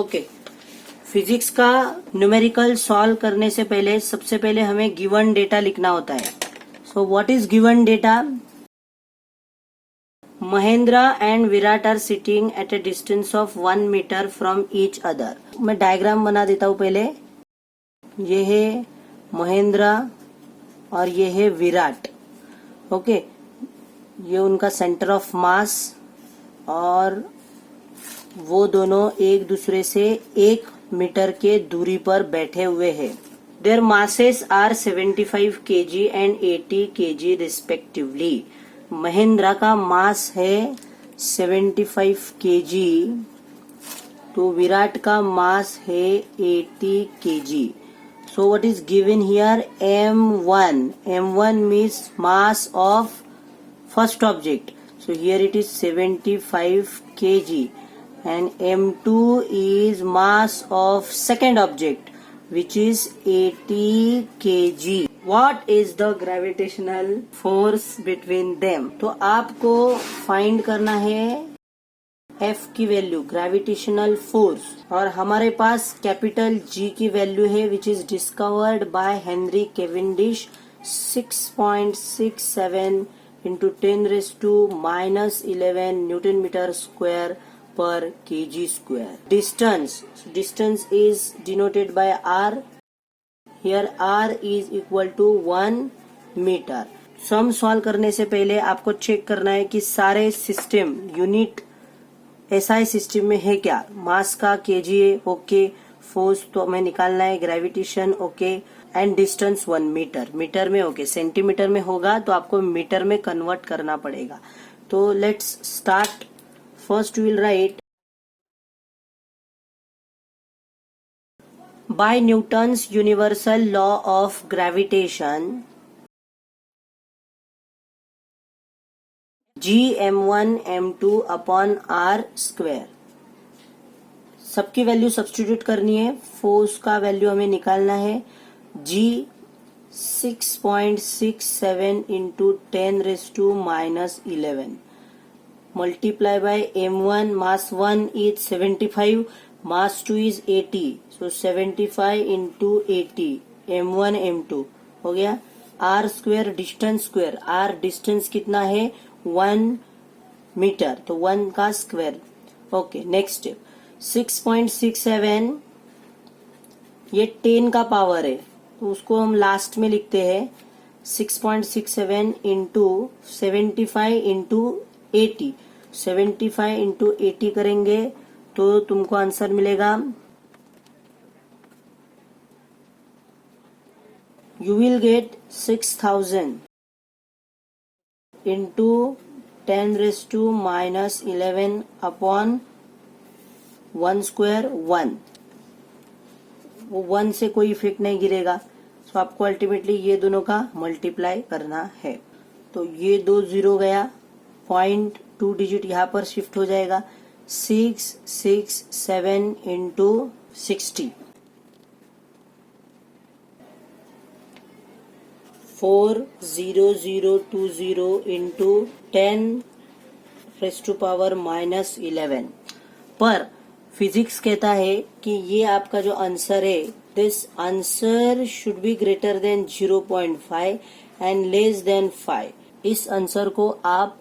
Okay, physics का numerical solve करने से पहले सबसे पहले हमें गिवन डेटा लिखना होता है. So what is given data? Mahendra and Virat are sitting at a distance of 1 meter from each other. मैं डायग्राम बना देता हूं पहले. ये है महेंद्र और ये है विराट. ओके, ये उनका सेंटर ऑफ मास और वो दोनों एक दूसरे से 1 मीटर के दूरी पर बैठे हुए हैं. Their masses are 75 kg and 80 kg respectively. Mahendra का मास है 75 kg, तो विराट का मास है 80 kg. So what is given here? M1. M1 means mass of first object. So here it is 75 kg. And M2 is mass of second object, which is 80 kg. What is the gravitational force between them? तो आपको find करना है F की value, gravitational force, और हमारे पास capital G की value है which is discovered by Henry Cavendish. 6.67 into 10⁻⁻11 newton meter square per kg square. Distance is denoted by R. Here R is equal to 1 meter. Sum solve करने से पहले आपको check करना है कि सारे सिस्टम यूनिट एसआई सिस्टम में है क्या. मास का केजी है, ओके. फोर्स तो हमें निकालना है, gravitation okay, and distance 1 meter. Meter में ओके, सेंटीमीटर में होगा तो आपको मीटर में कन्वर्ट करना पड़ेगा. तो let's start. First will write by Newton's universal law of gravitation G M1 M2 upon R square. सबकी वैल्यू सब्स्टिट्यूट करनी है. फोर्स का वैल्यू हमें निकालना है. G 6.67 into 10⁻⁻11 multiply by M1. Mass 1 is 75, mass 2 is 80. So 75 into 80 M1 M2 हो गया. R square square. R distance कितना है 1 मीटर, तो 1 का स्क्वायर. Okay, next step. 6.67 ये 10 का पावर है तो उसको हम लास्ट में लिखते हैं. 6.67 इंटू 75 इंटू 80. 75 इंटू 80 करेंगे तो तुमको आंसर मिलेगा. You will gate 6000 into 10⁻⁻11 upon 1 square 1. वो 1 से कोई इफेक्ट नहीं गिरेगा. तो आपको अल्टीमेटली ये दोनों का मल्टीप्लाई करना है. तो ये 2 0 गया, 0.2 डिजिट यहाँ पर शिफ्ट हो जाएगा. 667 इंटू 60 40020 इंटू 10⁻⁻11. पर फिजिक्स कहता है कि ये आपका जो आंसर है, this answer should be greater than 0.5 and less than 5. इस आंसर को आप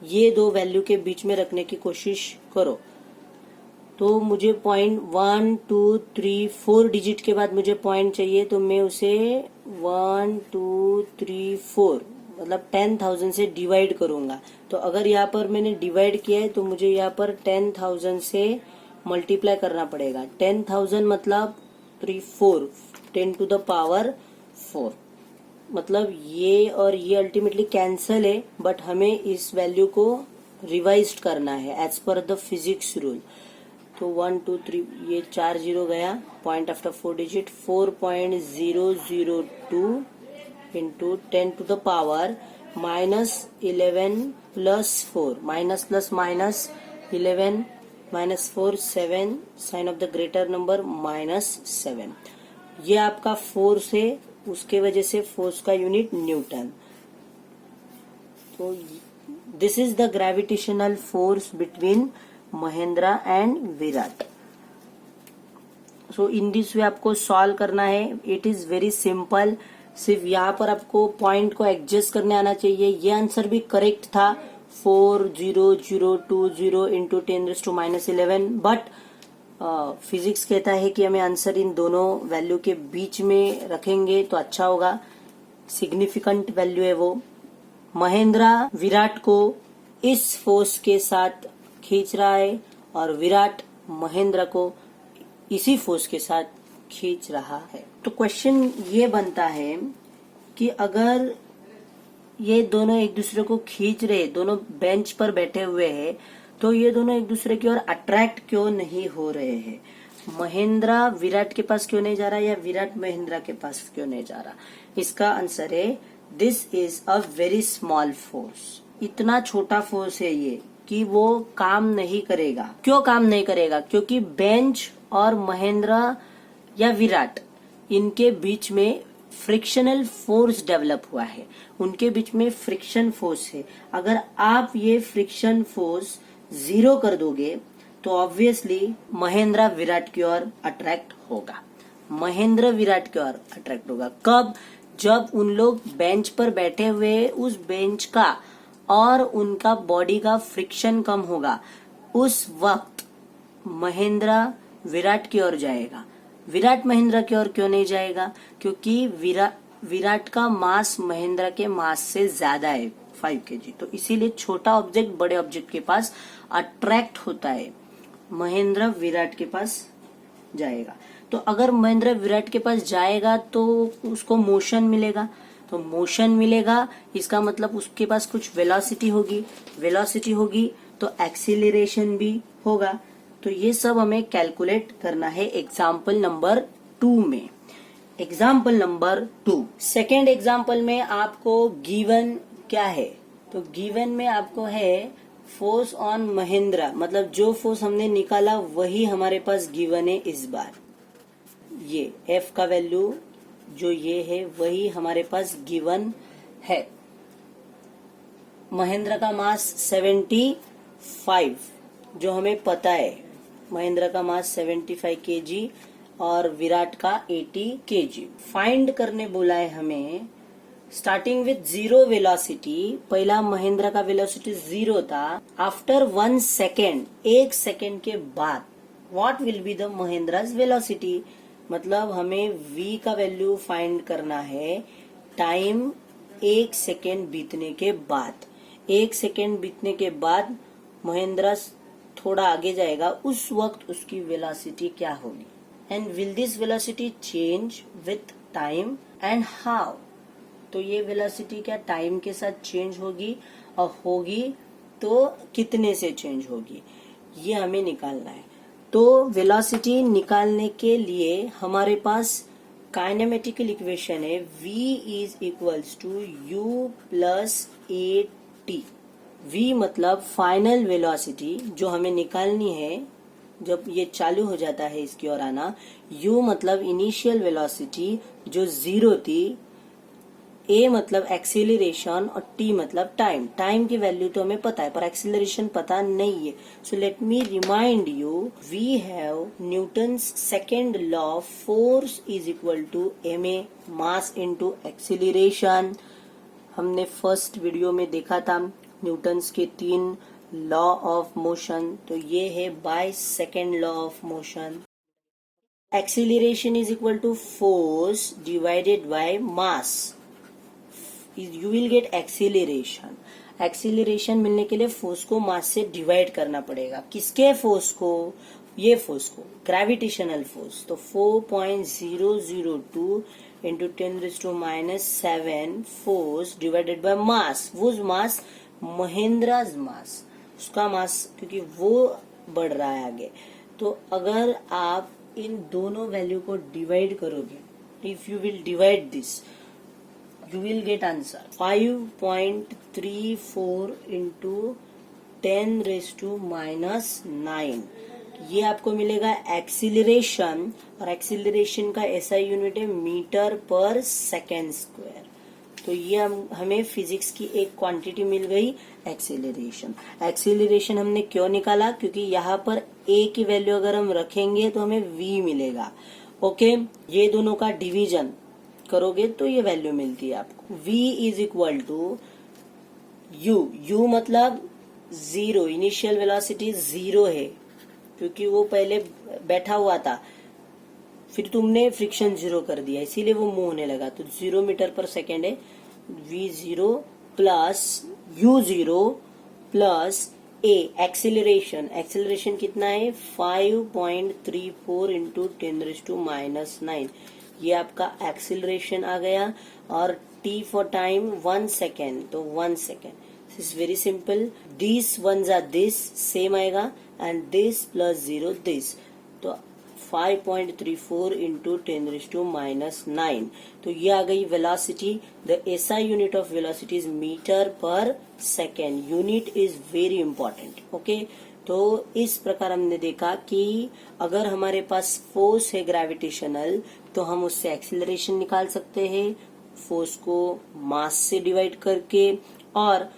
ये दो वैल्यू के बीच में रखने की कोशिश करो. तो मुझे पॉइंट 1 2 3 4 डिजिट के बाद मुझे पॉइंट चाहिए, तो मैं उसे 1 2 3 4 मतलब 10,000 से डिवाइड करूंगा. तो अगर यहाँ पर मैंने डिवाइड किया है तो मुझे यहाँ पर 10,000 से मल्टीप्लाई करना पड़ेगा. 10,000 मतलब 3 4 10 टू द पावर 4. मतलब ये और ये अल्टीमेटली कैंसल है, बट हमें इस वैल्यू को रिवाइज करना है as per the physics rule. तो 1 2 3 ये 4 0 गया, point after 4 digit. 4.002 into 10 to the power -11 plus 4. Minus plus minus 11 minus 4 7. Sign of the greater number -7. ये आपका फोर्स है, उसके वजह से फोर्स का यूनिट न्यूटन. तो this is the gravitational force between Mahendra and Virat. So in this way आपको solve करना है. It is very simple. सिर्फ यहाँ पर आपको पॉइंट को एडजस्ट करने आना चाहिए. ये आंसर भी करेक्ट था 40020 इंटू 10⁻11. बट फिजिक्स कहता है कि हमें आंसर इन दोनों वैल्यू के बीच में रखेंगे तो अच्छा होगा. सिग्निफिकेंट वैल्यू है वो. महेंद्रा विराट को इस फोर्स के साथ खींच रहा है और विराट महेंद्र को इसी फोर्स के साथ खींच रहा है. तो क्वेश्चन ये बनता है कि अगर ये दोनों एक दूसरे को खींच रहे, दोनों बेंच पर बैठे हुए हैं, तो ये दोनों एक दूसरे की ओर अट्रैक्ट क्यों नहीं हो रहे हैं? महेंद्रा विराट के पास क्यों नहीं जा रहा या विराट महेंद्रा के पास क्यों नहीं जा रहा? इसका आंसर है this is a very small force. इतना छोटा फोर्स है ये कि वो काम नहीं करेगा. क्यों काम नहीं करेगा? क्योंकि बेंच और महेंद्रा या विराट इनके बीच में फ्रिक्शनल फोर्स डेवलप हुआ है. उनके बीच में फ्रिक्शन फोर्स है. अगर आप ये फ्रिक्शन फोर्स 0 कर दोगे तो ऑब्वियसली महेंद्रा विराट की ओर अट्रैक्ट होगा. महेंद्र विराट की ओर अट्रैक्ट होगा. कब? जब उन लोग बेंच पर बैठे हुए उस बेंच का और उनका बॉडी का फ्रिक्शन कम होगा, उस वक्त महेंद्रा विराट की ओर जाएगा. विराट महेंद्र की ओर क्यों नहीं जाएगा? क्योंकि विराट का मास महेंद्र के मास से ज्यादा है 5 kg. तो इसीलिए छोटा ऑब्जेक्ट बड़े ऑब्जेक्ट के पास अट्रैक्ट होता है. महेंद्र विराट के पास जाएगा. तो अगर महेंद्र विराट के पास जाएगा तो उसको मोशन मिलेगा. तो मोशन मिलेगा इसका मतलब उसके पास कुछ वेलोसिटी होगी. वेलोसिटी होगी तो एक्सीलरेशन भी होगा. तो ये सब हमें कैलकुलेट करना है एग्जाम्पल नंबर 2 में. Example number 2. सेकेंड एग्जाम्पल में आपको गिवन क्या है? तो गिवन में आपको है फोर्स ऑन महेंद्रा, मतलब जो फोर्स हमने निकाला वही हमारे पास गिवन है इस बार. ये F का वैल्यू जो ये है वही हमारे पास गिवन है. महेंद्र का मास 75 जो हमें पता है. महेंद्र का मास 75 kg और विराट का 80 kg. फाइंड करने बोला है हमें. Starting with 0 velocity. पहला महेंद्र का वेलोसिटी 0 था. आफ्टर 1 सेकेंड, 1 सेकेंड के बाद व्हाट विल बी द महेंद्राज वेलोसिटी? मतलब हमें v का वैल्यू फाइंड करना है टाइम 1 सेकेंड बीतने के बाद. 1 सेकेंड बीतने के बाद महेंद्रा थोड़ा आगे जाएगा, उस वक्त उसकी वेलोसिटी क्या होगी? And will this velocity change with time and how? तो ये वेलोसिटी क्या टाइम के साथ चेंज होगी, और होगी तो कितने से चेंज होगी, ये हमें निकालना है. तो वेलोसिटी निकालने के लिए हमारे पास काइनेमेटिकल इक्वेशन है v is equals to u plus a t. v मतलब फाइनल वेलोसिटी जो हमें निकालनी है जब ये चालू हो जाता है इसकी ओर आना. u मतलब इनिशियल वेलोसिटी जो 0 थी. a मतलब एक्सीलरेशन और t मतलब टाइम. टाइम की वैल्यू तो हमें पता है पर एक्सीलरेशन पता नहीं है. So let me remind you, we have Newton's second law, force is equal to ma mass into acceleration. हमने फर्स्ट वीडियो में देखा था न्यूटन्स के 3 लॉ ऑफ मोशन. तो ये है by second law of motion. Acceleration is equal to force divided by mass. You will get acceleration. Acceleration मिलने के लिए फोर्स को मास से डिवाइड करना पड़ेगा. किसके फोर्स को? ये फोर्स को, ग्रेविटेशनल फोर्स. तो 4.002 इंटू 10⁻7 फोर्स डिवाइडेड बाय मास. वो मास महेंद्राज मास, उसका मास, क्योंकि वो बढ़ रहा है आगे. तो अगर आप इन दोनों वैल्यू को डिवाइड करोगे, if you will divide this, you will get answer 5.34 into 10⁻⁹. ये आपको मिलेगा एक्सीलरेशन, और एक्सीलरेशन का ऐसा यूनिट है मीटर पर सेकेंड स्क्वायर. तो ये हमें फिजिक्स की एक क्वांटिटी मिल गई एक्सीलरेशन. एक्सीलरेशन हमने क्यों निकाला? क्योंकि यहाँ पर ए की वैल्यू अगर हम रखेंगे तो हमें वी मिलेगा। ओके, ये दोनों का डिवीजन करोगे तो ये वैल्यू मिलती है आपको। v is equal to u मतलब जीरो, इनिशियल वेलोसिटी जीरो है क्योंकि वो पहले बैठा हुआ था, फिर तुमने फ्रिक्शन जीरो कर दिया इसीलिए वो मूव होने लगा, तो 0 मीटर पर सेकेंड है। v0 प्लस u0 प्लस ए एक्सिलरेशन, एक्सिलरेशन कितना है 5.34 इंटू 10⁻⁹, ये आपका एक्सिलरेशन आ गया। और t फॉर टाइम 1 सेकेंड, तो 1 second. Is very simple, this ones are this same आएगा एंड दिस प्लस 0 दिस, तो 5.34 इंटू 10⁻⁹, तो ये आ गई velocity. The SI unit of velocity is metre per second, unit is very important. Okay, तो इस प्रकार हमने देखा कि अगर हमारे पास फोर्स है ग्रेविटेशनल तो हम उससे एक्सीलरेशन निकाल सकते हैं, फोर्स को मास से डिवाइड करके, और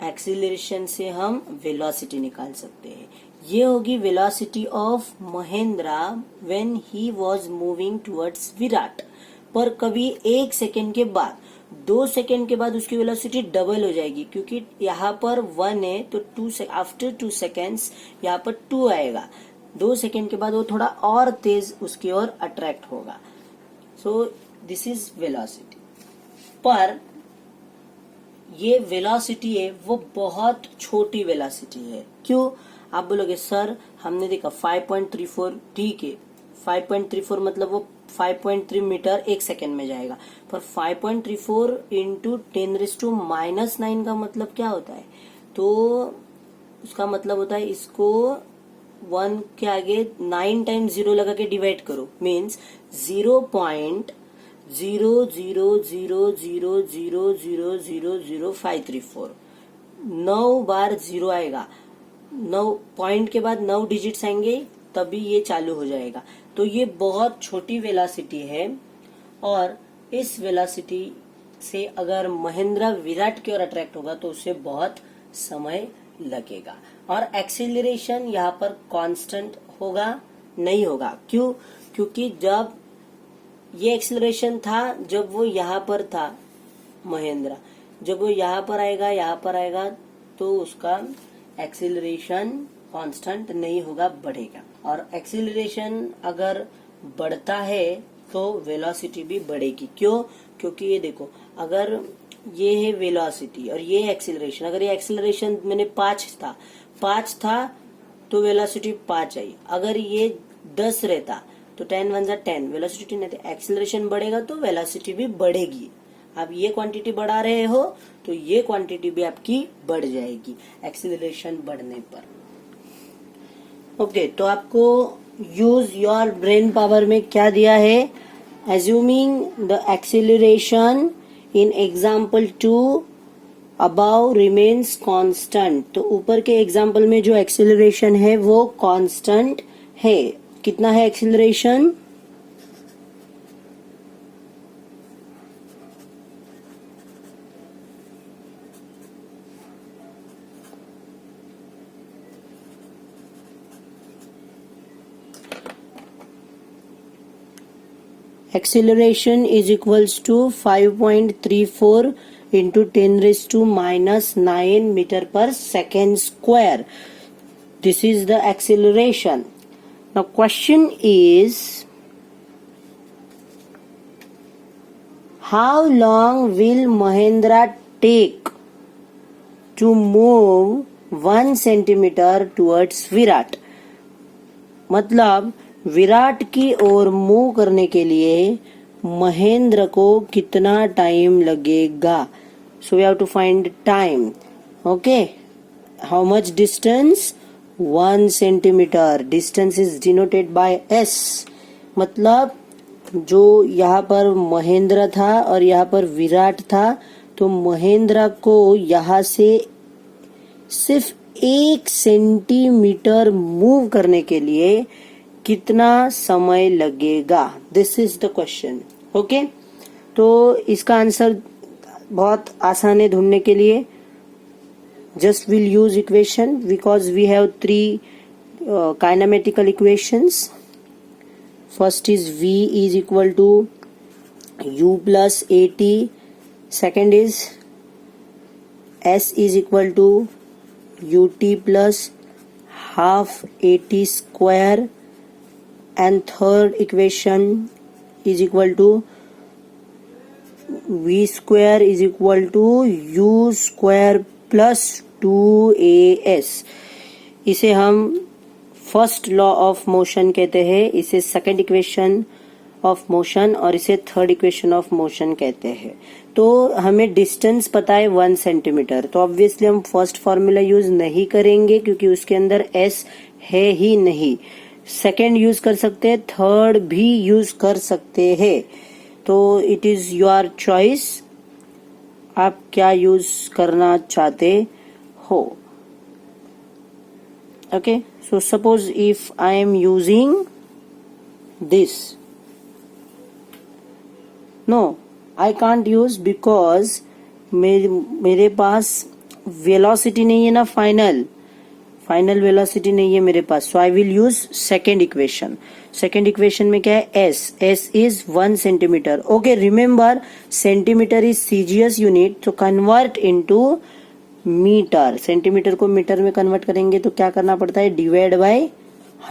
एक्सीलरेशन से हम वेलोसिटी निकाल सकते हैं। ये होगी velocity of Mahindra when he was moving towards Virat. पर कभी 1 सेकेंड के बाद, 2 सेकेंड के बाद उसकी वेलोसिटी डबल हो जाएगी, क्योंकि यहाँ पर 1 है तो 2 आफ्टर 2 सेकेंड्स यहाँ पर 2 आएगा। 2 सेकेंड के बाद वो थोड़ा और तेज उसकी ओर अट्रैक्ट होगा। So this is velocity. पर ये वेलोसिटी है वो बहुत छोटी वेलोसिटी है। क्यों? आप बोलोगे सर हमने देखा 5.34, ठीक है 5.34 मतलब वो 5.3 मीटर 1 सेकेंड में जाएगा, पर 5.34 इंटू 10⁻⁹ का मतलब क्या होता है? तो उसका मतलब होता है इसको 1 के आगे 9 टाइम्स 0 लगा के डिवाइड करो, मीन्स 0.00000000534, 9 बार 0 आएगा, 9 पॉइंट के बाद 9 डिजिट्स आएंगे तभी ये चालू हो जाएगा। तो ये बहुत छोटी वेलोसिटी है, और इस वेलोसिटी से अगर महेंद्रा विराट की ओर अट्रैक्ट होगा तो उसे बहुत समय लगेगा। और एक्सीलरेशन यहाँ पर कांस्टेंट होगा नहीं होगा। क्यों? क्योंकि जब ये एक्सीलरेशन था जब वो यहाँ पर था महेंद्रा, जब वो यहाँ पर आएगा तो उसका एक्सीलरेशन कांस्टेंट नहीं होगा, बढ़ेगा। और एक्सीलरेशन अगर बढ़ता है तो वेलोसिटी भी बढ़ेगी। क्यों? क्योंकि ये देखो, अगर ये है वेलोसिटी और ये एक्सीलरेशन, अगर ये एक्सीलरेशन मैंने 5 था तो वेलोसिटी 5 आई, अगर ये 10 रहता तो 10 1 10, वेलोसिटी नहीं थी। एक्सीलरेशन बढ़ेगा तो वेलोसिटी भी बढ़ेगी। आप ये क्वांटिटी बढ़ा रहे हो तो ये क्वांटिटी भी आपकी बढ़ जाएगी एक्सीलरेशन बढ़ने पर। ओके, तो आपको यूज योर ब्रेन पावर में क्या दिया है? Assuming the acceleration in example 2 above remains constant, तो ऊपर के एग्जाम्पल में जो एक्सीलरेशन है वो कांस्टेंट है। कितना है acceleration? Acceleration is equals to 5.34 into 10⁻⁹ meter per second square. This is the acceleration. Now question is, how long will Mahendra take to move 1 centimeter towards Virat? मतलब विराट की ओर मूव करने के लिए महेंद्र को कितना टाइम लगेगा? So we have to find time. Okay, how much distance? 1 centimeter. Distance is denoted by s, मतलब जो यहाँ पर महेंद्र था और यहाँ पर विराट था, तो महेंद्र को यहाँ से सिर्फ 1 सेंटीमीटर मूव करने के लिए कितना समय लगेगा? This is the question. Okay, तो इसका आंसर बहुत आसान है ढूंढने के लिए। Just will use equation because we have 3 kinematical equations. First is V is equal to U plus AT. Second is S is equal to UT plus half AT square. And third equation is equal to V square is equal to U square plus 2AS. इसे हम first law of motion कहते हैं, इसे second equation of motion और इसे third equation of motion कहते हैं. तो हमें डिस्टेंस पता है 1 सेंटीमीटर, तो ऑब्वियसली हम फर्स्ट फॉर्मूला यूज नहीं करेंगे क्योंकि उसके अंदर S है ही नहीं. सेकेंड यूज कर सकते हैं, थर्ड भी यूज कर सकते हैं. तो इट इज योर चॉइस, आप क्या यूज करना चाहते हो. Okay, so suppose if I am using this, no I can't use because मेरे पास वेलोसिटी नहीं है ना, फाइनल वेलोसिटी नहीं है मेरे पास. So I will use second equation. Second equation में क्या है, S is 1 centimetre. Okay, remember centimetre is CGS unit, तो कन्वर्ट इनटू मीटर. सेंटीमीटर को मीटर में कन्वर्ट करेंगे तो क्या करना पड़ता है, डिवाइड बाय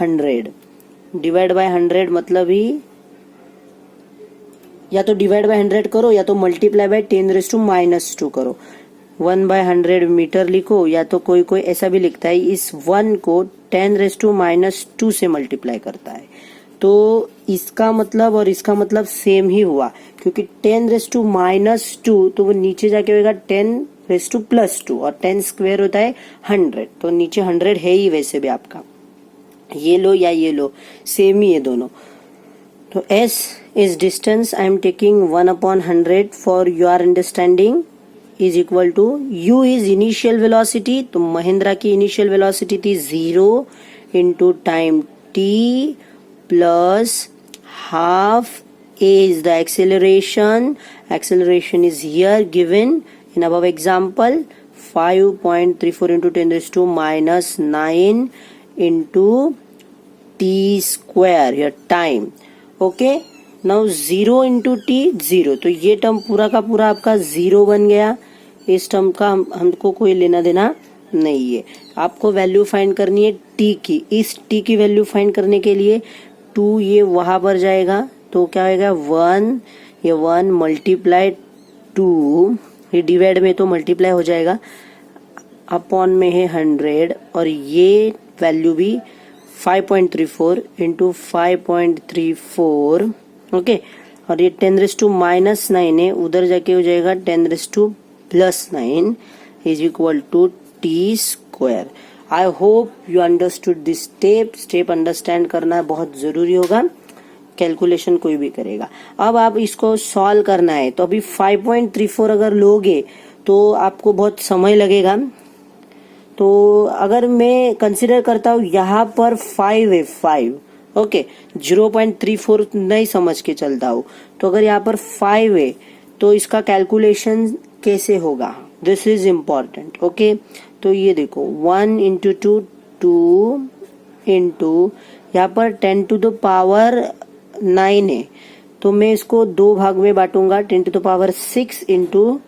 100. डिवाइड बाय 100 मतलब ही या तो डिवाइड बाय 100 करो या तो मल्टीप्लाई बाय 10⁻² करो. 1/100 मीटर लिखो, या तो कोई ऐसा भी लिखता है इस 1 को 10⁻² से मल्टीप्लाई करता है. तो इसका मतलब और इसका मतलब सेम ही हुआ, क्योंकि 10⁻² तो वो नीचे जाके होगा 10⁻², और 10 स्क्वायर होता है 100, तो नीचे 100 है ही वैसे भी आपका. ये लो या ये लो, सेम ही है दोनों. तो S is distance. I am taking 1/100 for your understanding is equal to U is initial velocity. तो महिंद्रा की initial velocity थी 0 into time t plus half a is the acceleration. Acceleration is here given in above example 5.34 into 10⁻⁹ into t square here time. Okay, now 0 into t 0, तो ये term पूरा का पूरा आपका 0 बन गया. इस टर्म का हमको कोई लेना देना नहीं है. आपको वैल्यू फाइंड करनी है t की. इस t की वैल्यू फाइंड करने के लिए 2 ये वहां पर जाएगा, तो क्या होगा 1, ये 1 मल्टीप्लाई 2, ये डिवाइड में तो मल्टीप्लाई हो जाएगा, अपॉन में है 100, और ये वैल्यू भी 5.34 into 5.34. ओके, और ये 10⁻⁹ है, उधर जाके हो जाएगा 10⁻+9 is equal to t square. I hope you understood this step understand करना बहुत जरूरी होगा, कैलकुलेशन कोई भी करेगा. अब आप इसको सॉल्व करना है, तो अभी 5.34 अगर लोगे तो आपको बहुत समय लगेगा. तो अगर मैं कंसिडर करता हूँ यहाँ पर 5 है, 5, ओके, 0.34 नहीं समझ के चलता हूँ, तो अगर यहाँ पर 5 है तो इसका कैलकुलेशन कैसे होगा, दिस इज इम्पोर्टेंट. ओके, तो ये देखो 1 into 2 2 into यहाँ पर 10⁻⁹ है, तो मैं इसको 2 भाग में बांटूंगा. 10⁻⁶ into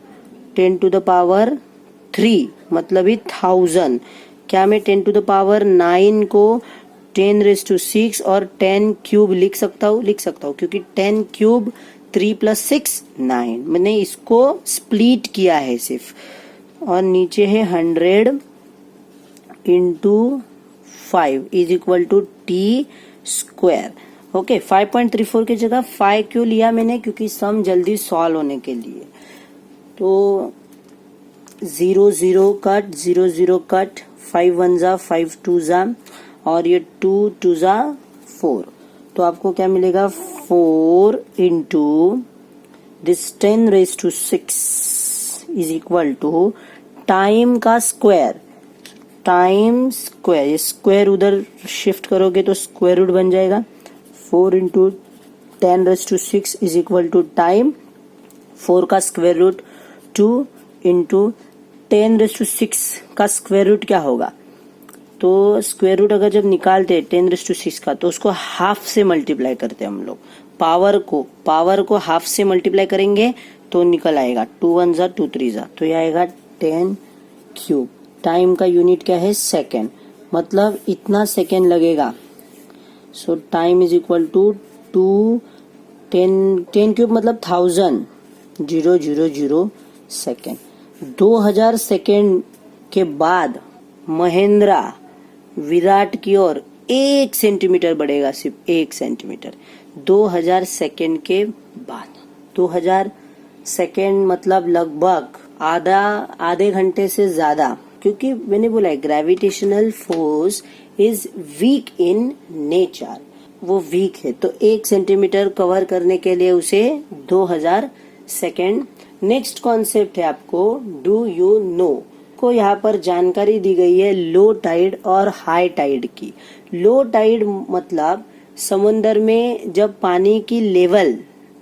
10⁻3 मतलब ही 1000. क्या मैं 10⁻9 को 10⁻6 और 10³ लिख सकता हूँ, क्योंकि 10³ 3 + 6 9. मैंने इसको स्प्लिट किया है सिर्फ, और नीचे है 100 into 5 is equal to t square. Okay, 5.34 की जगह 5 क्यों लिया मैंने, क्योंकि सम जल्दी सॉल्व होने के लिए. तो 0 0 कट, 0 0 कट, 5 1 जा 5 2 जा, और ये 2 2 जा 4. तो आपको क्या मिलेगा, 4 into this 10⁻6 is equal to time का स्क्वायर, टाइम स्क्वायर, ये स्क्वायर उधर शिफ्ट करोगे तो स्क्वायर रूट बन जाएगा. 4 into 10⁻6 is equal to time, 4 का स्क्वायर रूट 2 into 10⁻6 का स्क्वायर रूट क्या होगा, तो तो स्क्वायर रूट अगर जब निकालते हैं 10⁶ का, तो उसको हाफ से मल्टीप्लाई करते हैं हम लोग। पावर को हाफ से मल्टीप्लाई करेंगे तो निकल आएगा 2 1 जा 2 3 जा, तो ये आएगा 10 क्यूब। टाइम का यूनिट क्या है? सेकेंड, मतलब इतना सेकेंड लगेगा। So time is equal to 2 10 cube मतलब 1000 सेकेंड। 2000 सेकेंड के बाद महेंद्रा विराट की ओर 1 सेंटीमीटर बढ़ेगा, सिर्फ 1 सेंटीमीटर 2000 सेकेंड के बाद। 2000 सेकेंड मतलब लगभग आधे घंटे से ज्यादा, क्योंकि मैंने बोला है gravitational force is weak in nature, वो वीक है, तो 1 सेंटीमीटर कवर करने के लिए उसे 2000 सेकेंड। नेक्स्ट कॉन्सेप्ट है आपको डू यू नो को यहाँ पर जानकारी दी गई है लो टाइड और हाई टाइड की। लो टाइड मतलब समुद्र में जब पानी की level,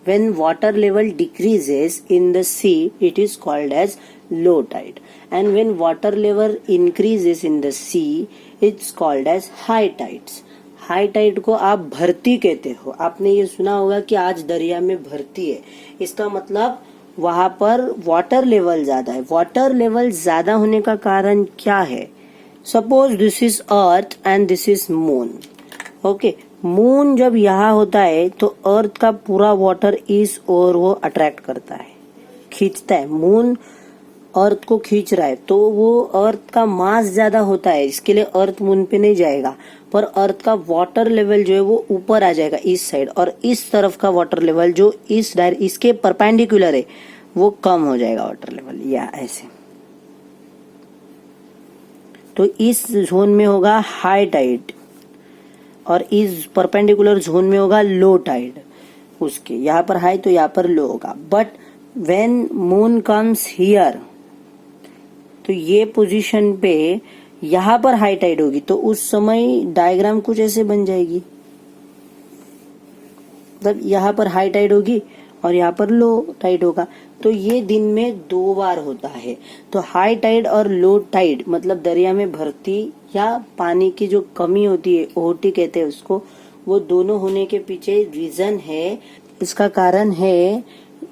when water level decreases in the sea, it is called as low tide, and when water level increases in the sea, it's called as high tides. High tide को आप भरती कहते हो। आपने ये सुना होगा कि आज दरिया में भरती है, इसका मतलब वहां पर वाटर लेवल ज्यादा है। वाटर लेवल ज्यादा होने का कारण क्या है? Suppose this is earth and this is moon. Okay, moon जब यहाँ होता है तो अर्थ का पूरा वाटर इस ओर वो अट्रैक्ट करता है, खींचता है। मून अर्थ को खींच रहा है, तो वो अर्थ का मास ज्यादा होता है, इसके लिए अर्थ मून पे नहीं जाएगा, पर अर्थ का वाटर लेवल जो है वो ऊपर आ जाएगा इस साइड, और इस तरफ का वाटर लेवल जो इसके परपेंडिकुलर है वो कम हो जाएगा वाटर लेवल, या ऐसे। तो इस जोन में होगा हाई टाइड और इस परपेंडिकुलर जोन में होगा लो टाइड। उसके यहाँ पर हाई तो यहाँ पर लो होगा। But when moon comes here, तो ये पोजीशन पे यहाँ पर हाई टाइड होगी, तो उस समय डायग्राम कुछ ऐसे बन जाएगी। मतलब यहाँ पर हाई टाइड होगी और यहाँ पर लो टाइड होगा, तो ये दिन में 2 बार होता है। तो हाई टाइड और लो टाइड मतलब दरिया में भरती या पानी की जो कमी होती है, ओटी कहते हैं उसको, वो दोनों होने के पीछे रीजन है। इसका कारण है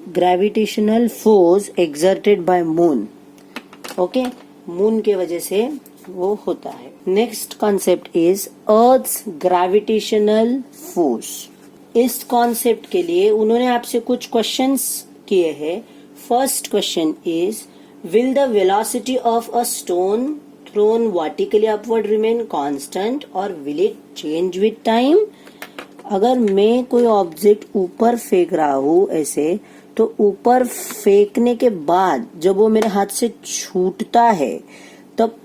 gravitational force exerted by moon. Okay, moon के वजह से वो होता है। Next concept is earth's gravitational force. इस कॉन्सेप्ट के लिए उन्होंने आपसे कुछ क्वेश्चंस किए हैं। First question is, will the velocity of a stone thrown vertically upward remain constant और will it change with time? अगर मैं कोई ऑब्जेक्ट ऊपर फेंक रहा हूँ ऐसे, तो ऊपर फेंकने के बाद जब वो मेरे हाथ से छूटता है, तब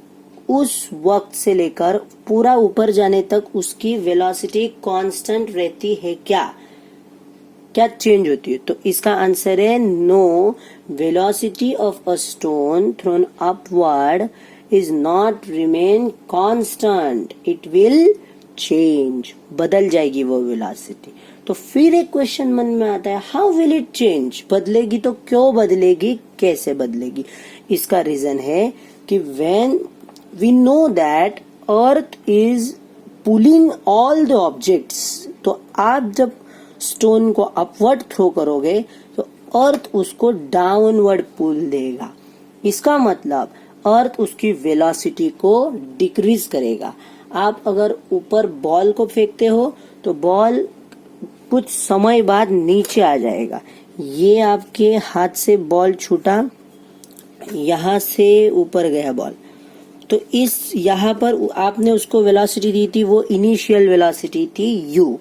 उस वक्त से लेकर पूरा ऊपर जाने तक उसकी वेलोसिटी कांस्टेंट रहती है क्या चेंज होती है? तो इसका आंसर है no, velocity of a stone thrown upward is not remain constant, it will change, बदल जाएगी वो वेलोसिटी। तो फिर एक क्वेश्चन मन में आता है, हाउ विल इट चेंज? बदलेगी तो क्यों बदलेगी, कैसे बदलेगी? इसका रीजन है कि when we know that earth is pulling all the objects, तो आप जब स्टोन को अपवर्ड थ्रो करोगे तो अर्थ उसको डाउनवर्ड पुल देगा। इसका मतलब अर्थ उसकी वेलोसिटी को डिक्रीज करेगा। आप अगर ऊपर बॉल को फेंकते हो तो बॉल कुछ समय बाद नीचे आ जाएगा। ये आपके हाथ से बॉल छूटा, यहाँ से ऊपर गया बॉल, तो इस यहाँ पर आपने उसको वेलोसिटी दी थी, वो इनिशियल वेलोसिटी थी u।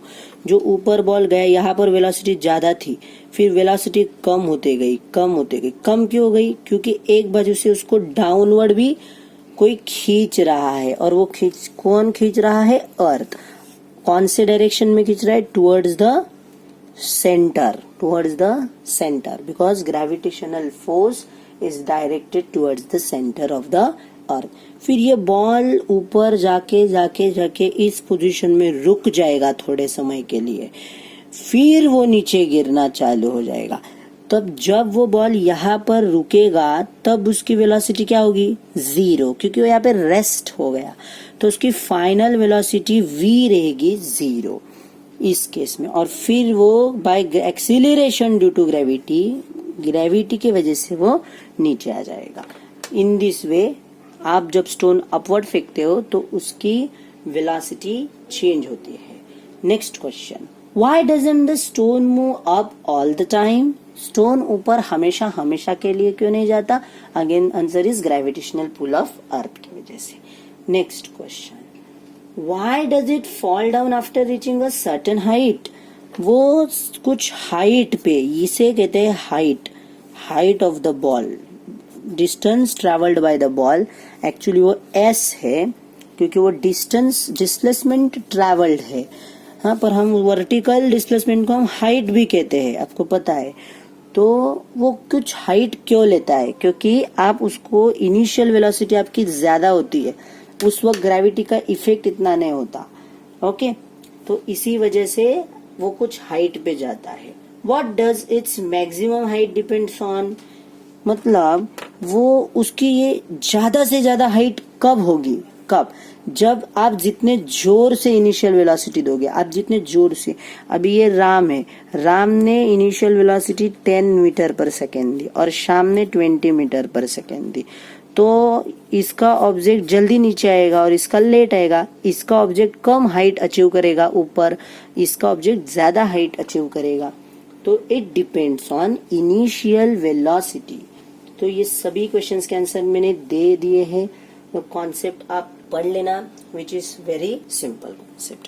जो ऊपर बॉल गया यहाँ पर वेलोसिटी ज्यादा थी, फिर वेलोसिटी कम होते गई। कम क्यों हो गई? क्योंकि एक बाजू से उसको डाउनवर्ड भी कोई खींच रहा है, और वो कौन खींच रहा है? अर्थ। कौन से डायरेक्शन में खींच रहा है? Towards the centre, because gravitational force is directed towards the centre of the earth. फिर ये बॉल ऊपर जाके इस पोजीशन में रुक जाएगा थोड़े समय के लिए, फिर वो नीचे गिरना चालू हो जाएगा। तब जब वो बॉल यहाँ पर रुकेगा तब उसकी वेलोसिटी क्या होगी, 0, क्योंकि वो यहाँ पे रेस्ट हो गया, तो उसकी फाइनल वेलोसिटी v रहेगी 0 इस केस में। और फिर वो बाय एक्सीलरेशन ड्यू टू ग्रेविटी की वजह से वो नीचे आ जाएगा। इन दिस वे आप जब स्टोन अपवर्ड फेंकते हो तो उसकी वेलोसिटी चेंज होती है। Next question, why doesn't the stone move up all the time? Stone ऊपर हमेशा हमेशा के लिए क्यों नहीं जाता? Again answer is gravitational pull of earth की वजह से। Next question, why does it fall down after reaching a certain height? वो कुछ हाइट पे, इसे कहते हैं height of the ball, distance travelled by the ball, actually वो s है क्योंकि वो डिस्टेंस डिस्प्लेसमेंट ट्रेवल्ड है। हाँ, पर हम वर्टिकल डिस्प्लेसमेंट को हम हाइट भी कहते हैं, आपको पता है। तो वो कुछ हाइट क्यों लेता है? क्योंकि आप उसको इनिशियल वेलोसिटी आपकी ज्यादा होती है, उस वक्त ग्रेविटी का इफेक्ट इतना नहीं होता। ओके, तो इसी वजह से वो कुछ हाइट पे जाता है। What does its maximum height depends on? मतलब वो उसकी ये ज्यादा से ज्यादा हाइट कब होगी? कब? जब आप जितने जोर से इनिशियल वेलोसिटी दोगे, आप जितने जोर से, अभी ये राम है, राम ने initial velocity 10 metre per second दी और शाम ने 20 मीटर पर सेकेंड दी, तो इसका ऑब्जेक्ट जल्दी नीचे आएगा और इसका लेट आएगा। इसका ऑब्जेक्ट कम हाइट अचीव करेगा ऊपर, इसका ऑब्जेक्ट ज्यादा हाइट अचीव करेगा। तो it depends on initial velocity. तो ये सभी क्वेश्चंस के आंसर मैंने दे दिए हैं। तो कॉन्सेप्ट आप पढ़ लेना, which is very simple concept.